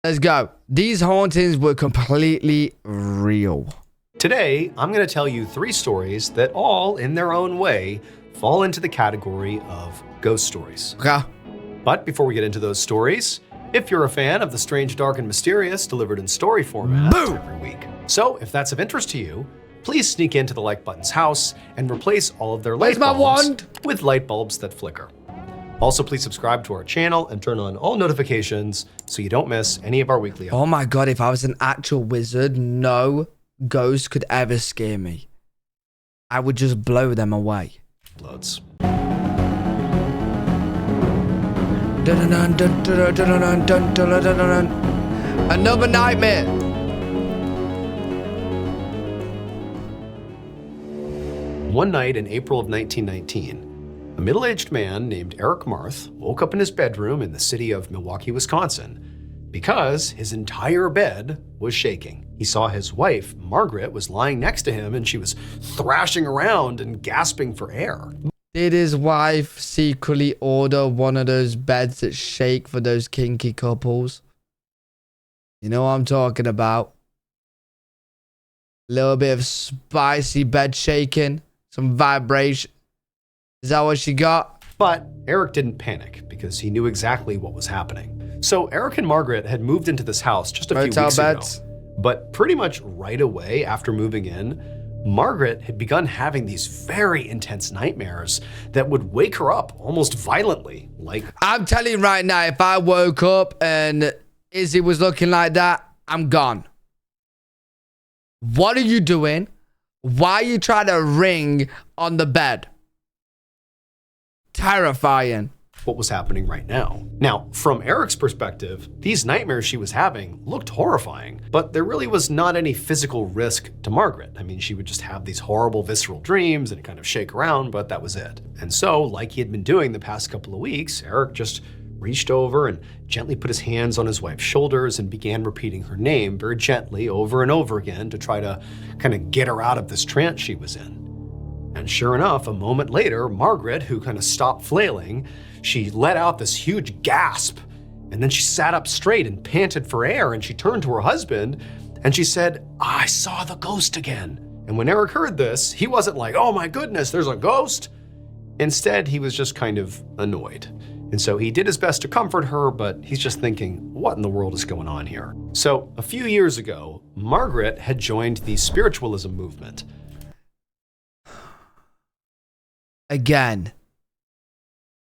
Let's go. These hauntings were completely real. Today, I'm going to tell you 3 stories that all, in their own way, fall into the category of ghost stories. Okay. But before we get into those stories, if you're a fan of the strange, dark, and mysterious delivered in story format every week. So if that's of interest to you, please sneak into the like button's house and replace all of their light bulbs with light bulbs that flicker. Also, please subscribe to our channel and turn on all notifications so you don't miss any of our weekly episodes. Oh my god, if I was an actual wizard, no ghost could ever scare me. I would just blow them away. Loads. Another nightmare. One night in April of 1919, a middle-aged man named Eric Marth woke up in his bedroom in the city of Milwaukee, Wisconsin, because his entire bed was shaking. He saw his wife, Margaret, was lying next to him and she was thrashing around and gasping for air. Did his wife secretly order one of those beds that shake for those kinky couples? You know what I'm talking about. A little bit of spicy bed shaking, some vibration. Is that what she got? But Eric didn't panic because he knew exactly what was happening. So Eric and Margaret had moved into this house just a few weeks ago. But pretty much right away after moving in, Margaret had begun having these very intense nightmares that would wake her up almost violently. Like, I'm telling you right now, if I woke up and Izzy was looking like that, I'm gone. What are you doing? Why are you trying to ring on the bed? Terrifying. What was happening right now. Now, from Eric's perspective, these nightmares she was having looked horrifying, but there really was not any physical risk to Margaret. I mean, she would just have these horrible visceral dreams and kind of shake around, but that was it. And so, like he had been doing the past couple of weeks, Eric just reached over and gently put his hands on his wife's shoulders and began repeating her name very gently over and over again to try to kind of get her out of this trance she was in. And sure enough, a moment later, Margaret, who kind of stopped flailing, she let out this huge gasp, and then she sat up straight and panted for air, and she turned to her husband, and she said, "I saw the ghost again." And when Eric heard this, he wasn't like, "Oh my goodness, there's a ghost." Instead, he was just kind of annoyed. And so he did his best to comfort her, but he's just thinking, what in the world is going on here? So a few years ago, Margaret had joined the spiritualism movement. Again,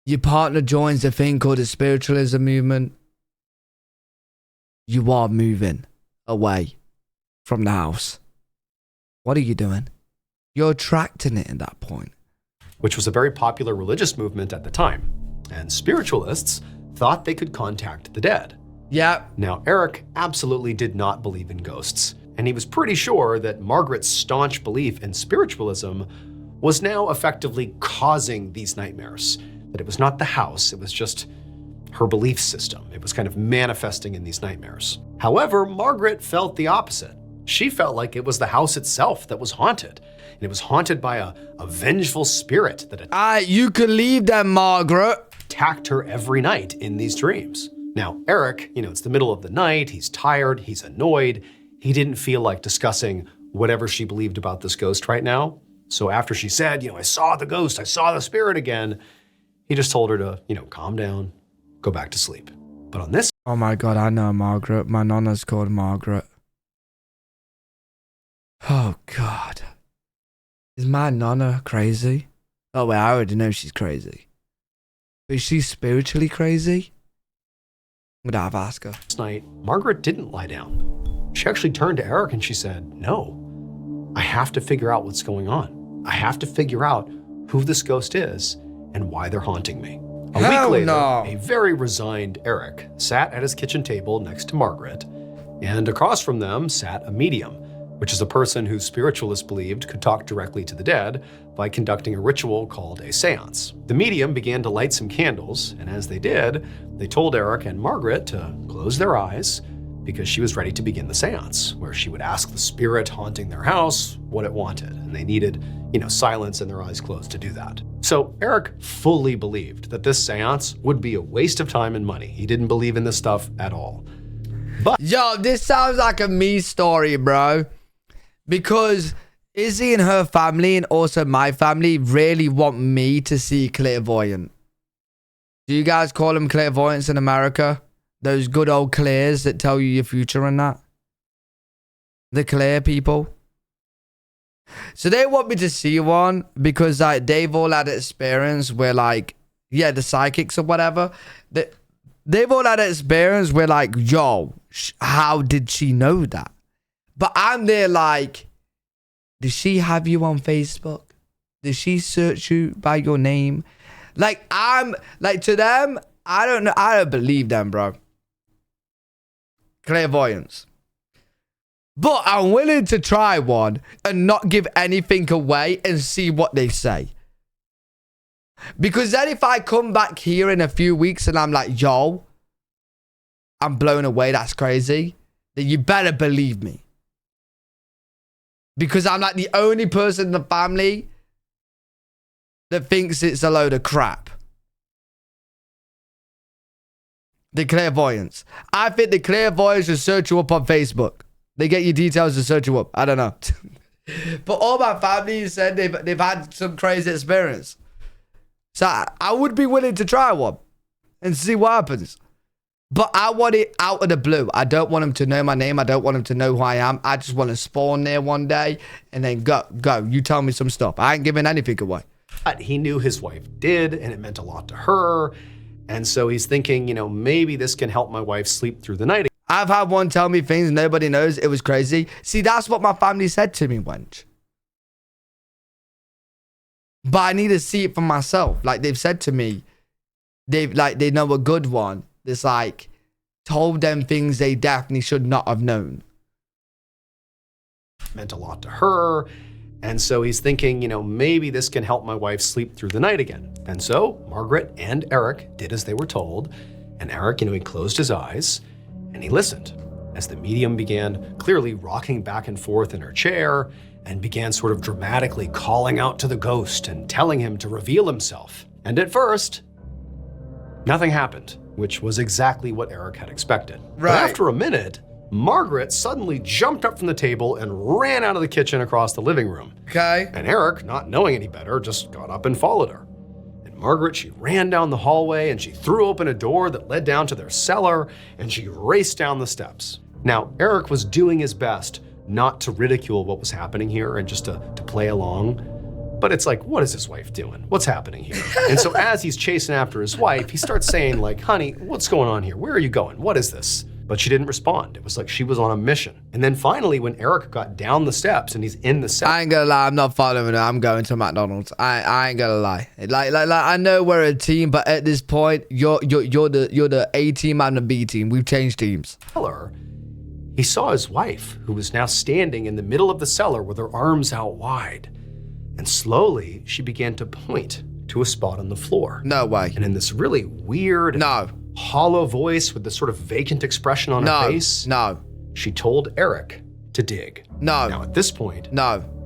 your partner joins a thing called the spiritualism movement. You are moving away from the house. What are you doing? You're attracting it at that point. Which was a very popular religious movement at the time. And spiritualists thought they could contact the dead. Yeah. Now, Eric absolutely did not believe in ghosts. And he was pretty sure that Margaret's staunch belief in spiritualism was now effectively causing these nightmares. That it was not the house, it was just her belief system. It was kind of manifesting in these nightmares. However, Margaret felt the opposite. She felt like it was the house itself that was haunted. And it was haunted by a vengeful spirit that you can leave that, Margaret. Attacked her every night in these dreams. Now, Eric, it's the middle of the night, he's tired, he's annoyed. He didn't feel like discussing whatever she believed about this ghost right now. So after she said, I saw the ghost, I saw the spirit again, he just told her to, calm down, go back to sleep. But on this... Oh my God, I know Margaret. My nonna's called Margaret. Oh God. Is my nonna crazy? Oh wait, I already know she's crazy. But is she spiritually crazy? I'm gonna have to ask her. Last night, Margaret didn't lie down. She actually turned to Eric and she said, "No, I have to figure out what's going on. I have to figure out who this ghost is and why they're haunting me." A week later, a very resigned Eric sat at his kitchen table next to Margaret, and across from them sat a medium, which is a person who spiritualists believed could talk directly to the dead by conducting a ritual called a seance. The medium began to light some candles, and as they did, they told Eric and Margaret to close their eyes because she was ready to begin the seance, where she would ask the spirit haunting their house what it wanted, and they needed, silence and their eyes closed to do that. So Eric fully believed that this seance would be a waste of time and money. He didn't believe in this stuff at all. But Yo, this sounds like a me story, bro. Because Izzy and her family and also my family really want me to see clairvoyant. Do you guys call them clairvoyants in America? Those good old clairs that tell you your future and that? The clair people. So they want me to see one because like they've all had experience where like, yeah, the psychics or whatever. They've all had experience where like, yo, how did she know that? But I'm there like, did she have you on Facebook? Did she search you by your name? Like, I'm like, to them, I don't know. I don't believe them, bro. Clairvoyance. But I'm willing to try one and not give anything away and see what they say. Because then if I come back here in a few weeks and I'm like, yo, I'm blown away, that's crazy, then you better believe me. Because I'm like the only person in the family that thinks it's a load of crap. The clairvoyance. I think the clairvoyants should search you up on Facebook. They get your details to search you up. I don't know. But all my family said they've had some crazy experience. So I would be willing to try one and see what happens. But I want it out of the blue. I don't want them to know my name. I don't want them to know who I am. I just want to spawn there one day and then go. You tell me some stuff. I ain't giving anything away. But he knew his wife did, and it meant a lot to her. And so he's thinking, you know, maybe this can help my wife sleep through the night. I've had one tell me things nobody knows. It was crazy. See, that's what my family said to me, wench. But I need to see it for myself. Like they've said to me, they know a good one. That's like told them things they definitely should not have known. Meant a lot to her. And so he's thinking, you know, maybe this can help my wife sleep through the night again. And so Margaret and Eric did as they were told. And Eric, you know, he closed his eyes and he listened as the medium began clearly rocking back and forth in her chair and began sort of dramatically calling out to the ghost and telling him to reveal himself. And at first, nothing happened, which was exactly what Eric had expected. Right. But after a minute, Margaret suddenly jumped up from the table and ran out of the kitchen across the living room. Okay. And Eric, not knowing any better, just got up and followed her. And Margaret, she ran down the hallway and she threw open a door that led down to their cellar and she raced down the steps. Now, Eric was doing his best not to ridicule what was happening here and just to play along. But it's like, what is his wife doing? What's happening here? And so as he's chasing after his wife, he starts saying like, honey, what's going on here? Where are you going? What is this? But she didn't respond. It was like she was on a mission. And then finally, when Eric got down the steps and he's in the cellar. I ain't gonna lie, I'm not following her. I'm going to McDonald's. I ain't gonna lie. Like I know we're a team, but at this point, you're the A team, I'm the B team. We've changed teams. He saw his wife, who was now standing in the middle of the cellar with her arms out wide. And slowly, she began to point to a spot on the floor. No way. And in this really weird, hollow voice with this sort of vacant expression on her face, she told Eric to dig. Now at this point,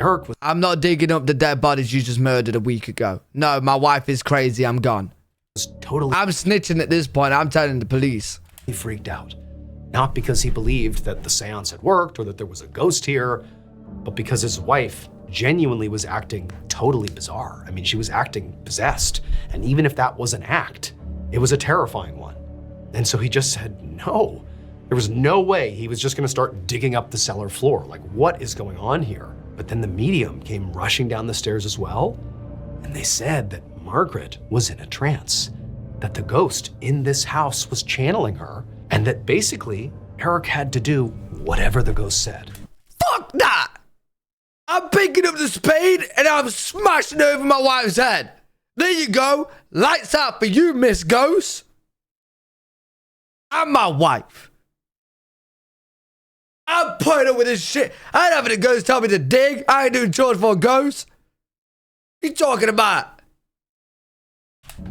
Eric was— I'm not digging up the dead bodies you just murdered a week ago. No, my wife is crazy. I'm gone. I'm snitching at this point. I'm telling the police. He freaked out. Not because he believed that the seance had worked or that there was a ghost here, but because his wife genuinely was acting totally bizarre. I mean, she was acting possessed. And even if that was an act, it was a terrifying one. And so he just said no. There was no way he was just gonna start digging up the cellar floor. Like, what is going on here? But then the medium came rushing down the stairs as well. And they said that Margaret was in a trance, that the ghost in this house was channeling her, and that basically Eric had to do whatever the ghost said. Fuck that! I'm picking up the spade and I'm smashing over my wife's head. There you go. Lights out for you, Miss Ghost. I'm my wife. I'm putting up with this shit. I ain't having a ghost tell me to dig. I ain't doing chores for a ghost. What you talking about?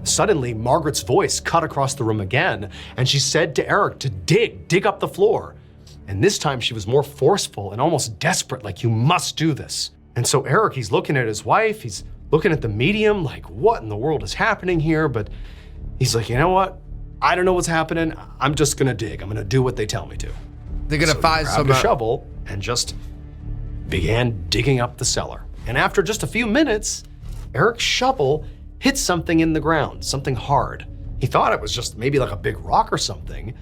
Suddenly, Margaret's voice cut across the room again, and she said to Eric to dig up the floor. And this time she was more forceful and almost desperate, like, you must do this. And so Eric, he's looking at his wife, he's looking at the medium, like, what in the world is happening here? But he's like, you know what? I don't know what's happening. I'm just gonna dig. I'm gonna do what they tell me to. They're gonna So he find grabbed some a shovel and just began digging up the cellar. And after just a few minutes, Eric's shovel hit something in the ground, something hard. He thought it was just maybe like a big rock or something.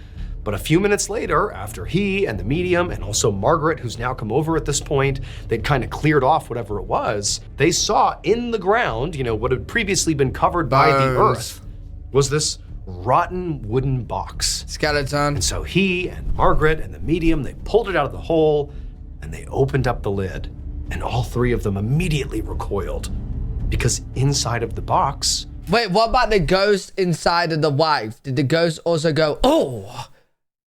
But a few minutes later, after he and the medium and also Margaret, who's now come over at this point, they'd kind of cleared off whatever it was, they saw in the ground, what had previously been covered by the earth, was this rotten wooden box. Skeleton. And so he and Margaret and the medium, they pulled it out of the hole and they opened up the lid. And all three of them immediately recoiled because inside of the box... Wait, what about the ghost inside of the wife? Did the ghost also go, oh,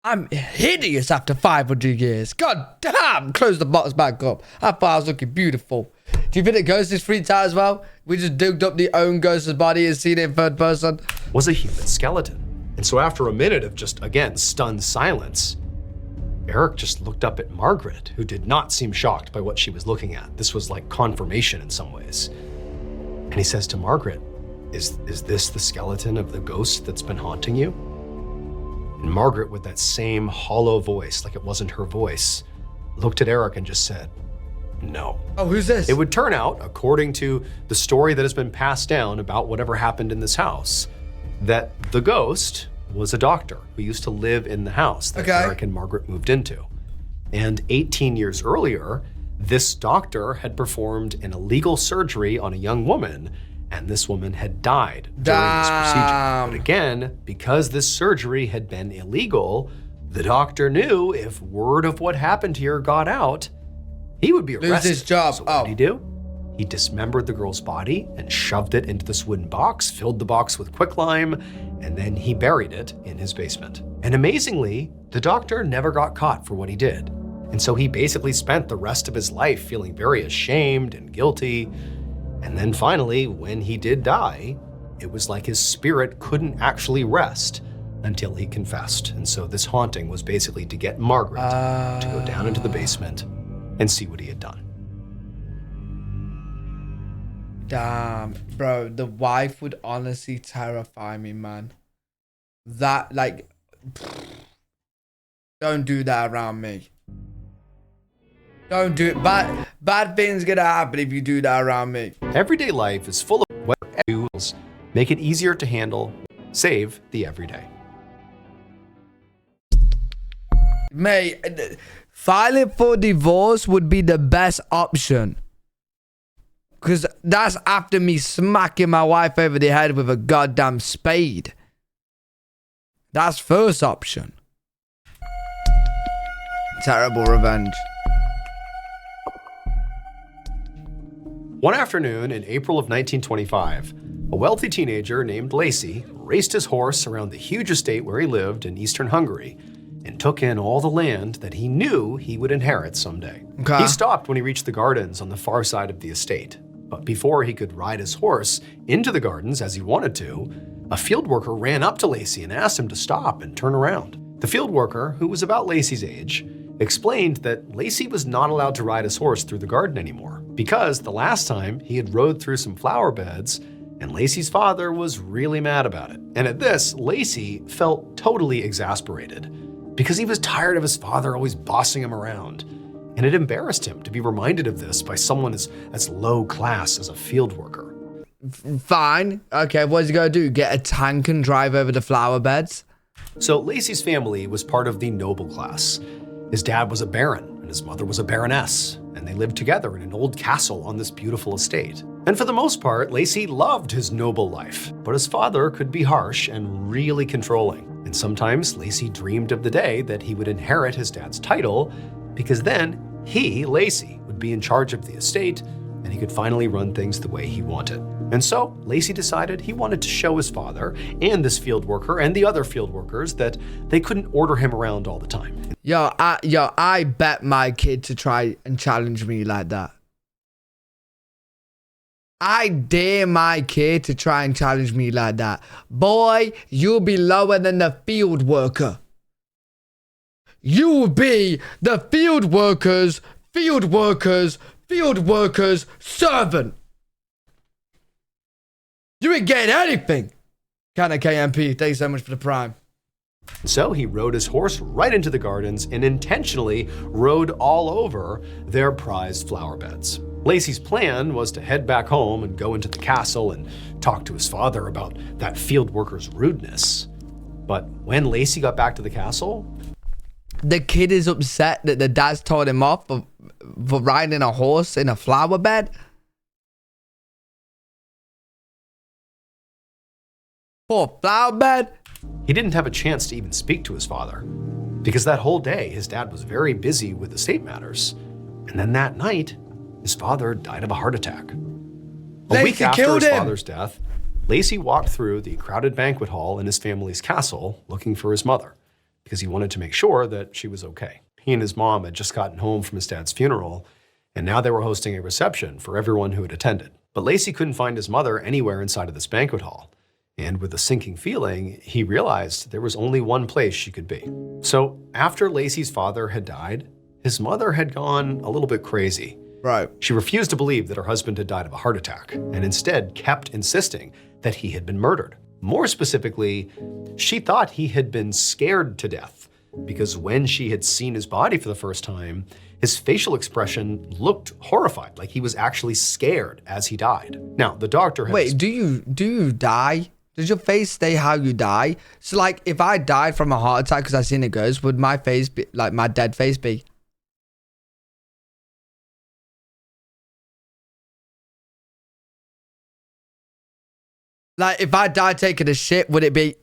I'm hideous after 500 years. God damn, close the box back up. I thought I was looking beautiful. Do you think the ghost is freaked out as well? We just digged up the own ghost's body and seen it in third person. Was a human skeleton. And so after a minute of just, again, stunned silence, Eric just looked up at Margaret, who did not seem shocked by what she was looking at. This was like confirmation in some ways. And he says to Margaret, is this the skeleton of the ghost that's been haunting you? And Margaret, with that same hollow voice, like it wasn't her voice, looked at Eric and just said, no. Oh, who's this? It would turn out, according to the story that has been passed down about whatever happened in this house, that the ghost was a doctor who used to live in the house that Eric and Margaret moved into. And 18 years earlier, this doctor had performed an illegal surgery on a young woman, and this woman had died during this procedure. But again, because this surgery had been illegal, the doctor knew if word of what happened here got out, he would be arrested. Lose his job. So what did he do? He dismembered the girl's body and shoved it into this wooden box, filled the box with quicklime, and then he buried it in his basement. And amazingly, the doctor never got caught for what he did. And so he basically spent the rest of his life feeling very ashamed and guilty. And then finally, when he did die, it was like his spirit couldn't actually rest until he confessed. And so this haunting was basically to get Margaret to go down into the basement and see what he had done. Damn, bro, the wife would honestly terrify me, man. That, like, don't do that around me. Don't do it. Bad things gonna happen if you do that around me. Everyday life is full of weather tools. Make it easier to handle. Save the everyday. Mate, filing for divorce would be the best option. Because that's after me smacking my wife over the head with a goddamn spade. That's first option. Terrible revenge. One afternoon in April of 1925, a wealthy teenager named Lacey raced his horse around the huge estate where he lived in eastern Hungary and took in all the land that he knew he would inherit someday. Okay. He stopped when he reached the gardens on the far side of the estate. But before he could ride his horse into the gardens as he wanted to, a field worker ran up to Lacey and asked him to stop and turn around. The field worker, who was about Lacey's age, explained that Lacey was not allowed to ride his horse through the garden anymore because the last time he had rode through some flower beds and Lacey's father was really mad about it. And at this, Lacey felt totally exasperated because he was tired of his father always bossing him around. And it embarrassed him to be reminded of this by someone as low class as a field worker. Fine. Okay, what's he gonna do? Get a tank and drive over the flower beds? So Lacey's family was part of the noble class. His dad was a baron and his mother was a baroness, and they lived together in an old castle on this beautiful estate. And for the most part, Lacey loved his noble life, but his father could be harsh and really controlling. And sometimes Lacey dreamed of the day that he would inherit his dad's title, because then he, Lacey, would be in charge of the estate and he could finally run things the way he wanted. And so Lacey decided he wanted to show his father and this field worker and the other field workers that they couldn't order him around all the time. I bet my kid to try and challenge me like that. I dare my kid to try and challenge me like that. Boy, you'll be lower than the field worker. You will be the field worker's servant. You ain't getting anything. Kinda KMP, thank you so much for the prime. So he rode his horse right into the gardens and intentionally rode all over their prized flower beds. Lacey's plan was to head back home and go into the castle and talk to his father about that field worker's rudeness. But when Lacey got back to the castle, the kid is upset that the dad's told him off for riding a horse in a flower bed. For a flower bed? he didn't have a chance to even speak to his father, because that whole day his dad was very busy with estate matters. And then that night, his father died of a heart attack. A week after his father's death, Lacey walked through the crowded banquet hall in his family's castle looking for his mother, because he wanted to make sure that she was okay. He and his mom had just gotten home from his dad's funeral, and now they were hosting a reception for everyone who had attended. But Lacey couldn't find his mother anywhere inside of this banquet hall. And with a sinking feeling, he realized there was only one place she could be. So after Lacey's father had died, his mother had gone a little bit crazy. Right. She refused to believe that her husband had died of a heart attack, and instead kept insisting that he had been murdered. More specifically, she thought he had been scared to death, because when she had seen his body for the first time, his facial expression looked horrified, like he was actually scared as he died. Now, the doctor had... Wait, do you die? Does your face stay how you die? So, like, if I died from a heart attack because I seen a ghost, would my face be, like, my dead face be? Like, if I died taking a shit, would it be...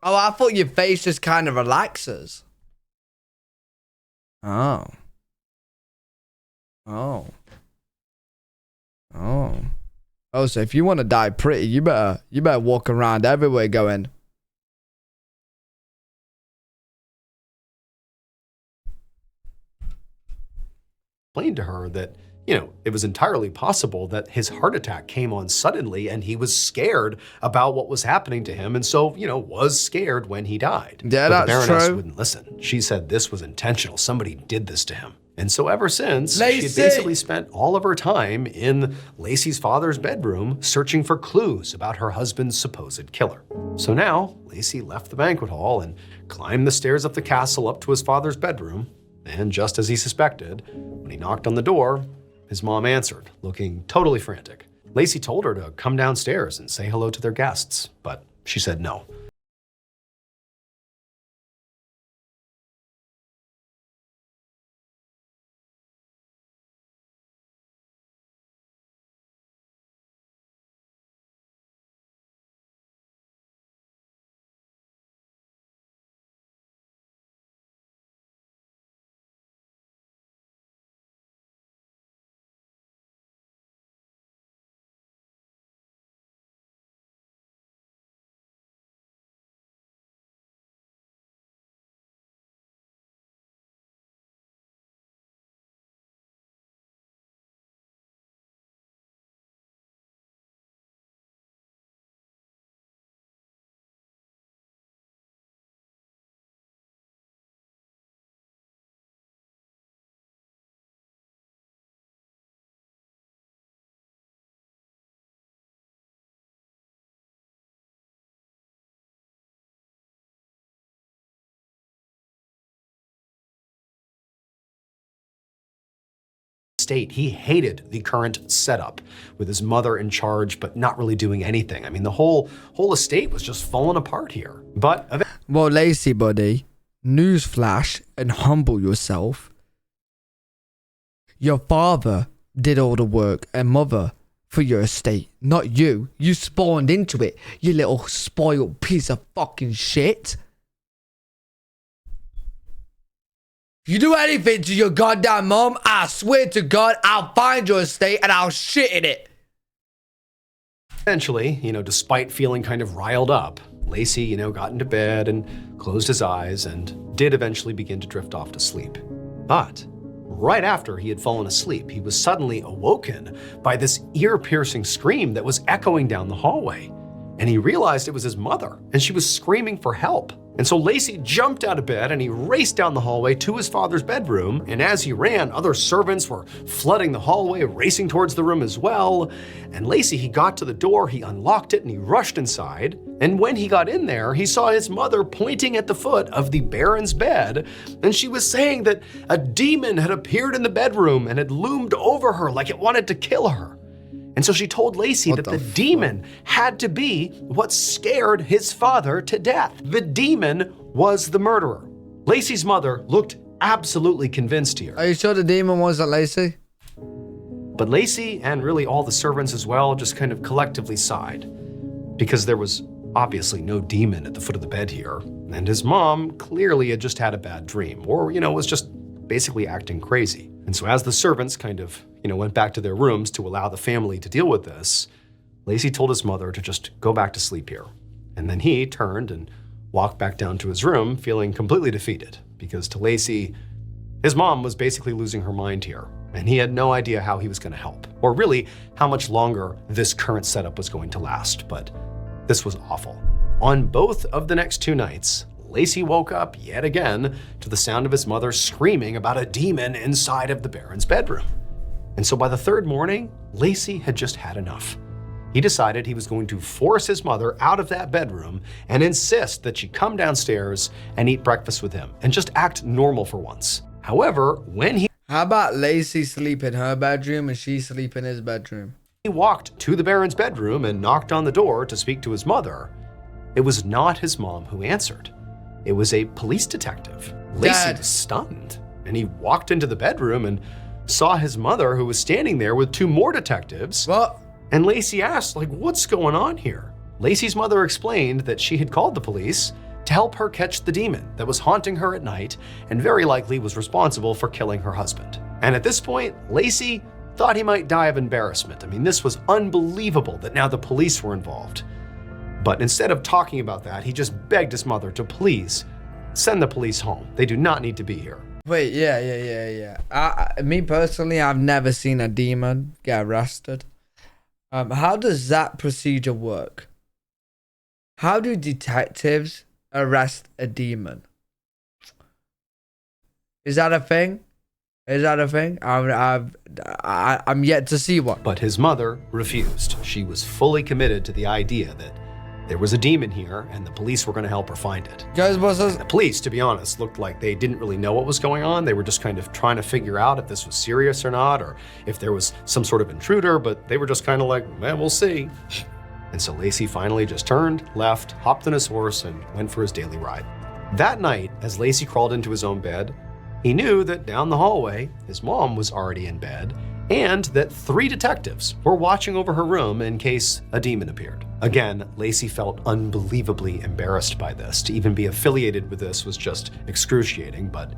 Oh, I thought your face just kind of relaxes. Oh. Oh. Oh. Oh, so if you want to die pretty, you better walk around everywhere going... explained to her that, it was entirely possible that his heart attack came on suddenly and he was scared about what was happening to him, and so, was scared when he died. Yeah, but that's the Baroness true. wouldn't listen. She said this was intentional. Somebody did this to him. And so ever since, Lacey! she had basically spent all of her time in Lacey's father's bedroom searching for clues about her husband's supposed killer. So now, Lacey left the banquet hall and climbed the stairs up the castle up to his father's bedroom. And just as he suspected, when he knocked on the door, his mom answered, looking totally frantic. Lacey told her to come downstairs and say hello to their guests, but she said no. State. He hated the current setup with his mother in charge, but not really doing anything. I mean, the whole estate was just falling apart here. But Well, Lacey, buddy, newsflash and humble yourself. Your father did all the work and mother for your estate, not you. You spawned into it, you little spoiled piece of fucking shit. If you do anything to your goddamn mom, I swear to God, I'll find your estate and I'll shit in it. eventually, despite feeling kind of riled up, Lacey, got into bed and closed his eyes and did eventually begin to drift off to sleep. But right after he had fallen asleep, he was suddenly awoken by this ear-piercing scream that was echoing down the hallway. And he realized it was his mother, and she was screaming for help. And so Lacey jumped out of bed and he raced down the hallway to his father's bedroom. And as he ran, other servants were flooding the hallway, racing towards the room as well. And Lacey, he got to the door, he unlocked it, and he rushed inside. And when he got in there, he saw his mother pointing at the foot of the Baron's bed. And she was saying that a demon had appeared in the bedroom and had loomed over her like it wanted to kill her. And so she told Lacey that the demon had to be what scared his father to death. The demon was the murderer. Lacey's mother looked absolutely convinced here. Are you sure the demon wasn't Lacey? But Lacey, and really all the servants as well, just kind of collectively sighed, because there was obviously no demon at the foot of the bed here. And his mom clearly had just had a bad dream, or, was just basically acting crazy. And so as the servants kind of, went back to their rooms to allow the family to deal with this, Lacey told his mother to just go back to sleep here. And then he turned and walked back down to his room feeling completely defeated, because to Lacey, his mom was basically losing her mind here. And he had no idea how he was going to help, or really how much longer this current setup was going to last. But this was awful. On both of the next 2 nights, Lacey woke up yet again to the sound of his mother screaming about a demon inside of the Baron's bedroom. And so by the 3rd morning, Lacey had just had enough. He decided he was going to force his mother out of that bedroom and insist that she come downstairs and eat breakfast with him and just act normal for once. However, when he How about Lacey sleep in her bedroom and she sleep in his bedroom? He walked to the Baron's bedroom and knocked on the door to speak to his mother, it was not his mom who answered. It was a police detective. Lacey was stunned, and he walked into the bedroom and saw his mother, who was standing there with 2 more detectives. What? And Lacey asked, what's going on here? Lacey's mother explained that she had called the police to help her catch the demon that was haunting her at night and very likely was responsible for killing her husband. And at this point, Lacey thought he might die of embarrassment. This was unbelievable that now the police were involved. But instead of talking about that, he just begged his mother to please send the police home. They do not need to be here. Wait, yeah. Me personally, I've never seen a demon get arrested. How does that procedure work? How do detectives arrest a demon? Is that a thing? I'm yet to see one. But his mother refused. She was fully committed to the idea that there was a demon here and the police were going to help her find it. Ghostbusters? The police, to be honest, looked like they didn't really know what was going on. They were just kind of trying to figure out if this was serious or not, or if there was some sort of intruder, but they were just kind of like, we'll see. And so Lacey finally just turned, left, hopped on his horse, and went for his daily ride. That night, as Lacey crawled into his own bed, he knew that down the hallway, his mom was already in bed, and that 3 detectives were watching over her room in case a demon appeared. Again, Lacey felt unbelievably embarrassed by this. To even be affiliated with this was just excruciating, but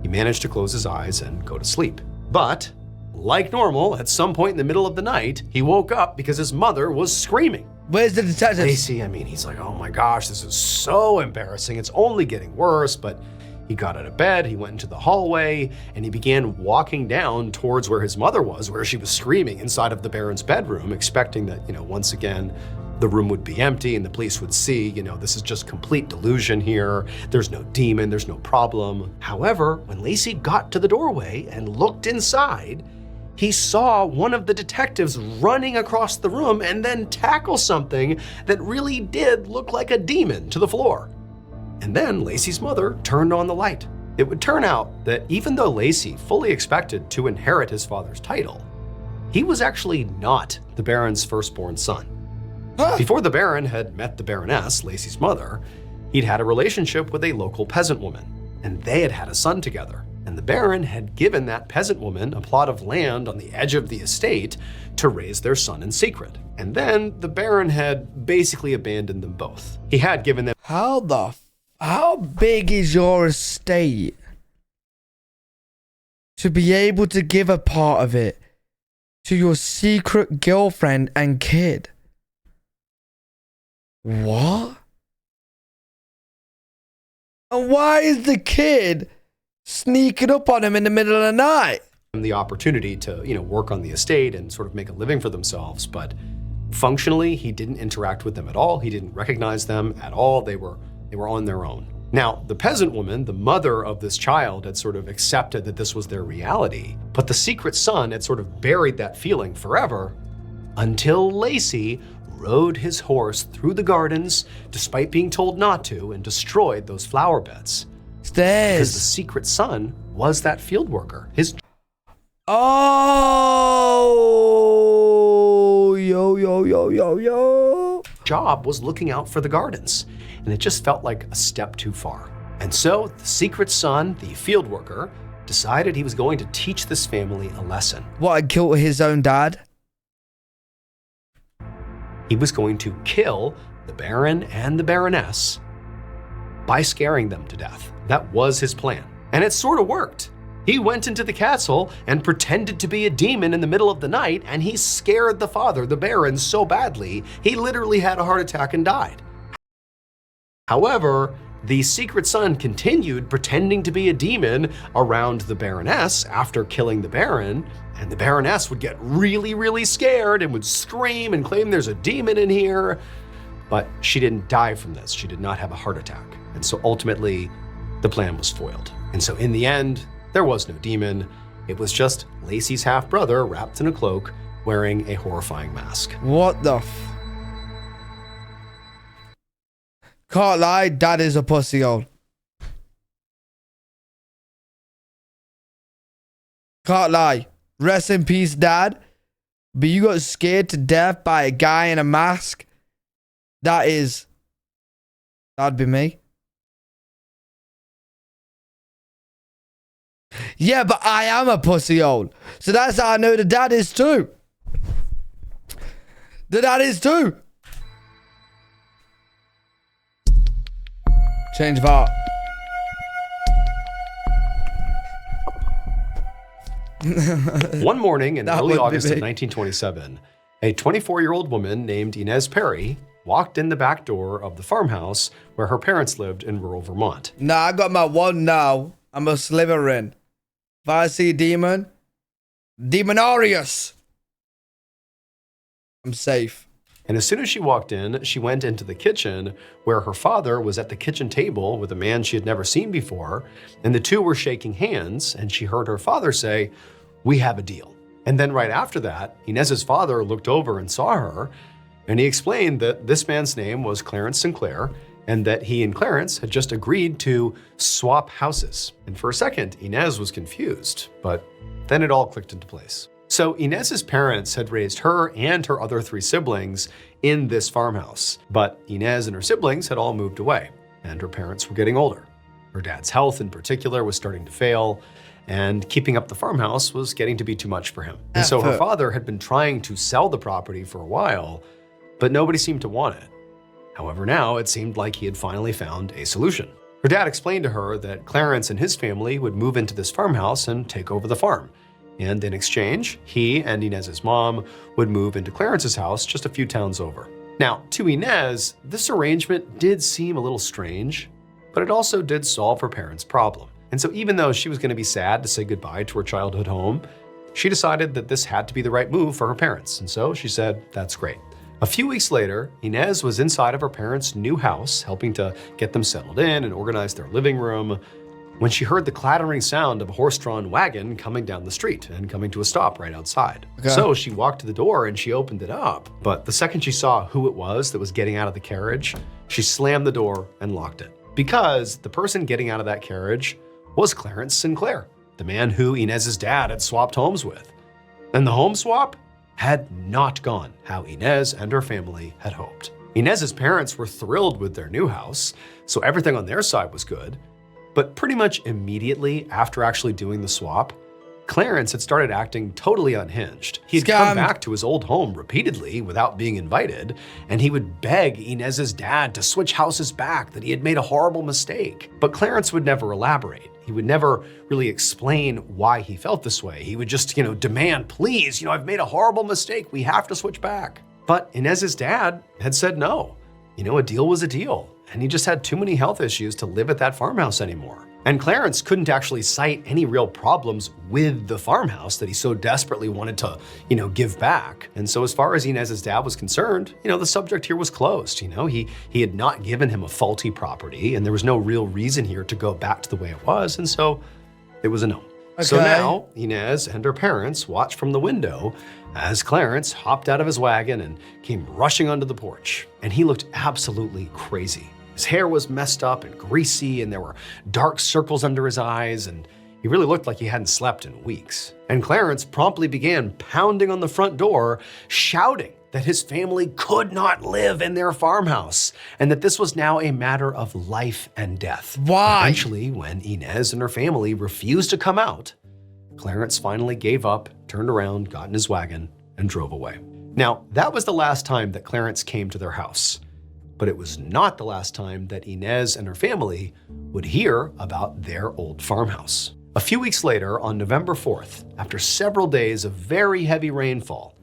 he managed to close his eyes and go to sleep. But, like normal, at some point in the middle of the night, he woke up because his mother was screaming. Where's the detective? Lacey, he's like, oh my gosh, this is so embarrassing. It's only getting worse, but he got out of bed, he went into the hallway, and he began walking down towards where his mother was, where she was screaming inside of the Baron's bedroom, expecting that, once again, the room would be empty and the police would see, this is just complete delusion here. There's no demon, there's no problem. However, when Lacey got to the doorway and looked inside, he saw one of the detectives running across the room and then tackle something that really did look like a demon to the floor. And then Lacey's mother turned on the light. It would turn out that even though Lacey fully expected to inherit his father's title, he was actually not the Baron's firstborn son. Before the Baron had met the Baroness, Lacey's mother, he'd had a relationship with a local peasant woman, and they had had a son together. And the Baron had given that peasant woman a plot of land on the edge of the estate to raise their son in secret. And then the Baron had basically abandoned them both. He had given them... How big is your estate to be able to give a part of it to your secret girlfriend and kid? What? And why is the kid sneaking up on him in the middle of the night? The opportunity to, work on the estate and sort of make a living for themselves, but functionally, he didn't interact with them at all. He didn't recognize them at all. They were on their own. Now, the peasant woman, the mother of this child, had sort of accepted that this was their reality, but the secret son had sort of buried that feeling forever until Lacey rode his horse through the gardens despite being told not to and destroyed those flower beds. Because the secret son was that field worker. His job was looking out for the gardens, and it just felt like a step too far. And so the secret son, the field worker, decided he was going to teach this family a lesson. What, and kill his own dad? He was going to kill the Baron and the Baroness by scaring them to death. That was his plan. And it sort of worked. He went into the castle and pretended to be a demon in the middle of the night, and he scared the father, the Baron, so badly, he literally had a heart attack and died. However, the secret son continued pretending to be a demon around the Baroness after killing the Baron, and the Baroness would get really, really scared and would scream and claim there's a demon in here. But she didn't die from this. She did not have a heart attack. And so ultimately, the plan was foiled. And so in the end, there was no demon. It was just Lacey's half-brother wrapped in a cloak, wearing a horrifying mask. What the Can't lie, dad is a pussy hole. Can't lie. Rest in peace, dad. But you got scared to death by a guy in a mask? That'd be me. Yeah, but I am a pussy hole. So that's how I know the dad is too. The dad is too. Change of heart. One morning in early August of 1927, a 24-year-old woman named Inez Perry walked in the back door of the farmhouse where her parents lived in rural Vermont. Nah, I got my one now. I'm a Slytherin. If I see a demon, Demonarius. I'm safe. And as soon as she walked in, she went into the kitchen where her father was at the kitchen table with a man she had never seen before, and the two were shaking hands, and she heard her father say, "We have a deal." And then right after that, Inez's father looked over and saw her, and he explained that this man's name was Clarence Sinclair, and that he and Clarence had just agreed to swap houses. And for a second, Inez was confused, but then it all clicked into place. So Inez's parents had raised her and her other 3 siblings in this farmhouse, but Inez and her siblings had all moved away, and her parents were getting older. Her dad's health in particular was starting to fail, and keeping up the farmhouse was getting to be too much for him. And so her father had been trying to sell the property for a while, but nobody seemed to want it. However, now it seemed like he had finally found a solution. Her dad explained to her that Clarence and his family would move into this farmhouse and take over the farm. And in exchange, he and Inez's mom would move into Clarence's house just a few towns over. Now, to Inez, this arrangement did seem a little strange, but it also did solve her parents' problem. And so even though she was going to be sad to say goodbye to her childhood home, she decided that this had to be the right move for her parents. And so she said, "That's great." A few weeks later, Inez was inside of her parents' new house, helping to get them settled in and organize their living room, when she heard the clattering sound of a horse-drawn wagon coming down the street and coming to a stop right outside. Okay. So she walked to the door and she opened it up, but the second she saw who it was that was getting out of the carriage, she slammed the door and locked it. Because the person getting out of that carriage was Clarence Sinclair, the man who Inez's dad had swapped homes with. And the home swap had not gone how Inez and her family had hoped. Inez's parents were thrilled with their new house, so everything on their side was good. But pretty much immediately after actually doing the swap, Clarence had started acting totally unhinged. He'd come back to his old home repeatedly without being invited, and he would beg Inez's dad to switch houses back, that he had made a horrible mistake. But Clarence would never elaborate. He would never really explain why he felt this way. He would just, demand, "Please, I've made a horrible mistake. We have to switch back." But Inez's dad had said no. A deal was a deal, and he just had too many health issues to live at that farmhouse anymore. And Clarence couldn't actually cite any real problems with the farmhouse that he so desperately wanted to, give back. And so as far as Inez's dad was concerned, the subject here was closed. He had not given him a faulty property, and there was no real reason here to go back to the way it was. And so it was a no. Okay. So now Inez and her parents watched from the window as Clarence hopped out of his wagon and came rushing onto the porch. And he looked absolutely crazy. His hair was messed up and greasy, and there were dark circles under his eyes, and he really looked like he hadn't slept in weeks. And Clarence promptly began pounding on the front door, shouting that his family could not live in their farmhouse, and that this was now a matter of life and death. Why? Eventually, when Inez and her family refused to come out, Clarence finally gave up, turned around, got in his wagon, and drove away. Now, that was the last time that Clarence came to their house. But it was not the last time that Inez and her family would hear about their old farmhouse. A few weeks later, on November 4th, after several days of very heavy rainfall,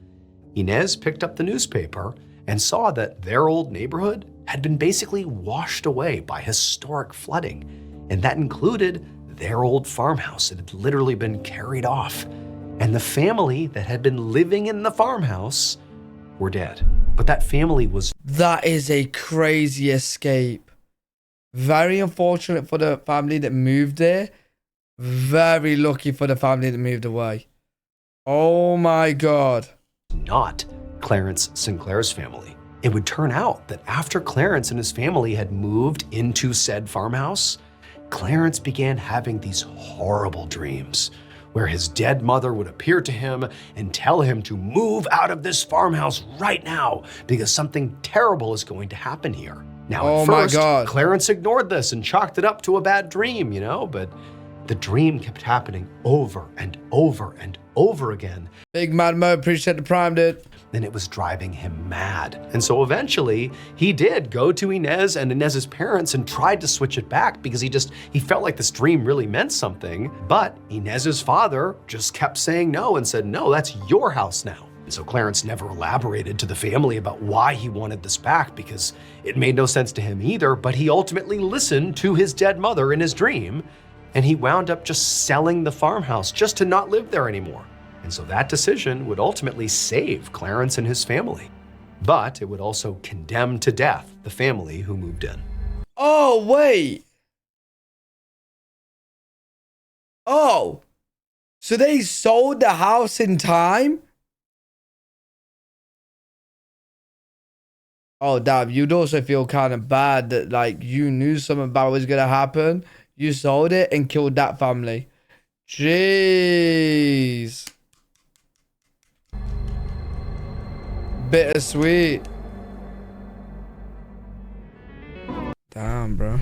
Inez picked up the newspaper and saw that their old neighborhood had been basically washed away by historic flooding, and that included their old farmhouse. It had literally been carried off, and the family that had been living in the farmhouse were dead. But that family was... That is a crazy escape. Very unfortunate for the family that moved there. Very lucky for the family that moved away. Oh my God. Not Clarence Sinclair's family. It would turn out that after Clarence and his family had moved into said farmhouse, Clarence began having these horrible dreams where his dead mother would appear to him and tell him to move out of this farmhouse right now because something terrible is going to happen here. Now, at first, Clarence ignored this and chalked it up to a bad dream, but the dream kept happening over and over and over again. Big Mad Mo, appreciate the prime, dude. And it was driving him mad. And so eventually he did go to Inez and Inez's parents and tried to switch it back because he felt like this dream really meant something. But Inez's father just kept saying no and said, no, that's your house now. And so Clarence never elaborated to the family about why he wanted this back because it made no sense to him either. But he ultimately listened to his dead mother in his dream, and he wound up just selling the farmhouse just to not live there anymore. And so that decision would ultimately save Clarence and his family. But it would also condemn to death the family who moved in. Oh, wait. Oh, so they sold the house in time? Oh, damn, you'd also feel kind of bad that, you knew something bad was going to happen. You sold it and killed that family. Jeez. Bittersweet. Damn, bro.